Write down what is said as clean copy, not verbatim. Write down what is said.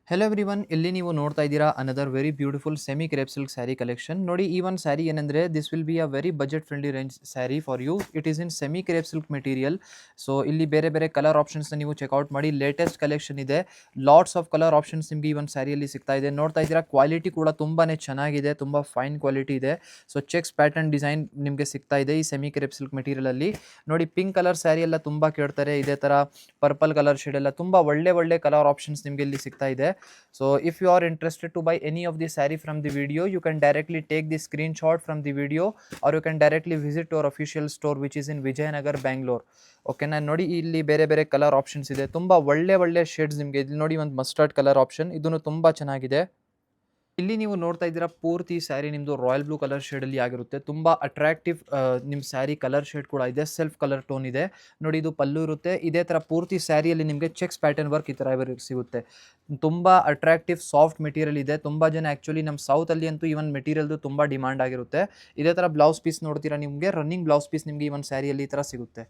Hello everyone, ಇಲ್ಲಿ ನೀವು ನೋಡ್ತಾ ಇದ್ದೀರಾ another very beautiful semi crepe silk sari collection. ನೋಡಿ, ಈ ಒಂದು ಸ್ಯಾರಿ ಏನಂದ್ರೆ this will be a very budget friendly range sari for you. It is in semi crepe silk material. So ಇಲ್ಲಿ ಬೇರೆ ಬೇರೆ ಕಲರ್ ಆಪ್ಷನ್ಸ್ನ ನೀವು ಚೆಕ್ಔಟ್ ಮಾಡಿ. ಲೇಟೆಸ್ಟ್ ಕಲೆಕ್ಷನ್ ಇದೆ, ಲಾಟ್ಸ್ ಆಫ್ ಕಲರ್ ಆಪ್ಷನ್ಸ್ ನಿಮಗೆ ಈ ಒಂದು ಸ್ಯಾರಿಯಲ್ಲಿ ಸಿಗ್ತಾ ಇದೆ. ನೋಡ್ತಾ ಇದ್ದೀರಾ, ಕ್ವಾಲಿಟಿ ಕೂಡ ತುಂಬಾನೇ ಚೆನ್ನಾಗಿದೆ, ತುಂಬ ಫೈನ್ ಕ್ವಾಲಿಟಿ ಇದೆ. ಸೊ ಚೆಕ್ಸ್ ಪ್ಯಾಟರ್ನ್ ಡಿಸೈನ್ ನಿಮಗೆ ಸಿಗ್ತಾ ಇದೆ ಈ ಸೆಮಿ ಕ್ರೇಪ್ ಸಿಲ್ಕ್ ಮೆಟೀರಿಯಲ್. ನೋಡಿ, ಪಿಂಕ್ ಕಲರ್ ಸ್ಯಾರಿ ಎಲ್ಲ ತುಂಬ ಕೇಳ್ತಾರೆ. ಇದೇ ಥರ ಪರ್ಪಲ್ ಕಲರ್ ಶೇಡ್ ಎಲ್ಲ ತುಂಬ ಒಳ್ಳೆ ಒಳ್ಳೆ ಕಲರ್ ಆಪ್ಷನ್ಸ್ ನಿಮಗೆ ಇಲ್ಲಿ ಸಿಗ್ತಾ ಇದೆ. So if you are interested to buy any of the saree from the video, you can directly take the screenshot from the video, or you can directly visit our official store which is in Vijayanagar, Bangalore. ಓಕೆನಾ. ನೋಡಿ, ಇಲ್ಲಿ ಬೇರೆ ಬೇರೆ colour options ಇದೆ, ತುಂಬ ಒಳ್ಳೆ ಒಳ್ಳೆ shades ನಿಮಗೆ. ಇಲ್ಲಿ ನೋಡಿ, ಒಂದು ಮಸ್ಟರ್ಡ್ ಕಲರ್ ಆಪ್ಷನ್, ಇದನ್ನು ತುಂಬ ಚೆನ್ನಾಗಿದೆ. ಇಲ್ಲಿ ನೀವು ನೋಡ್ತಾ ಇದ್ದೀರಾ, ಪೂರ್ತಿ ಸ್ಯಾರಿ ನಿಮ್ಮದು ರಾಯಲ್ ಬ್ಲೂ ಕಲರ್ ಶೇಡಲ್ಲಿ ಆಗಿರುತ್ತೆ. ತುಂಬ ಅಟ್ರಾಕ್ಟಿವ್ ನಿಮ್ಮ ಸ್ಯಾರಿ ಕಲರ್ ಶೇಡ್ ಕೂಡ ಇದೆ, ಸೆಲ್ಫ್ ಕಲರ್ ಟೋನ್ ಇದೆ. ನೋಡಿ, ಇದು ಪಲ್ಲು ಇರುತ್ತೆ. ಇದೇ ಥರ ಪೂರ್ತಿ ಸ್ಯಾರಿಯಲ್ಲಿ ನಿಮಗೆ ಚೆಕ್ಸ್ ಪ್ಯಾಟರ್ನ್ ವರ್ಕ್ ಈ ಥರ ಸಿಗುತ್ತೆ. ತುಂಬ ಅಟ್ರಾಕ್ಟಿವ್ ಸಾಫ್ಟ್ ಮೆಟೀರಿಯಲ್ ಇದೆ. ತುಂಬ ಜನ ಆ್ಯಕ್ಚುಲಿ ನಮ್ಮ ಸೌತಲ್ಲಿ ಅಂತೂ ಈ ಒಂದು ಮೆಟೀರಿಯಲ್ದು ತುಂಬ ಡಿಮಾಂಡ್ ಆಗಿರುತ್ತೆ. ಇದೇ ಥರ ಬ್ಲೌಸ್ ಪೀಸ್ ನೋಡ್ತೀರಾ, ನಿಮಗೆ ರನ್ನಿಂಗ್ ಬ್ಲೌಸ್ ಪೀಸ್ ನಿಮಗೆ ಈ ಒಂದು ಸ್ಯಾರಿಯಲ್ಲಿ ಈ ಥರ ಸಿಗುತ್ತೆ.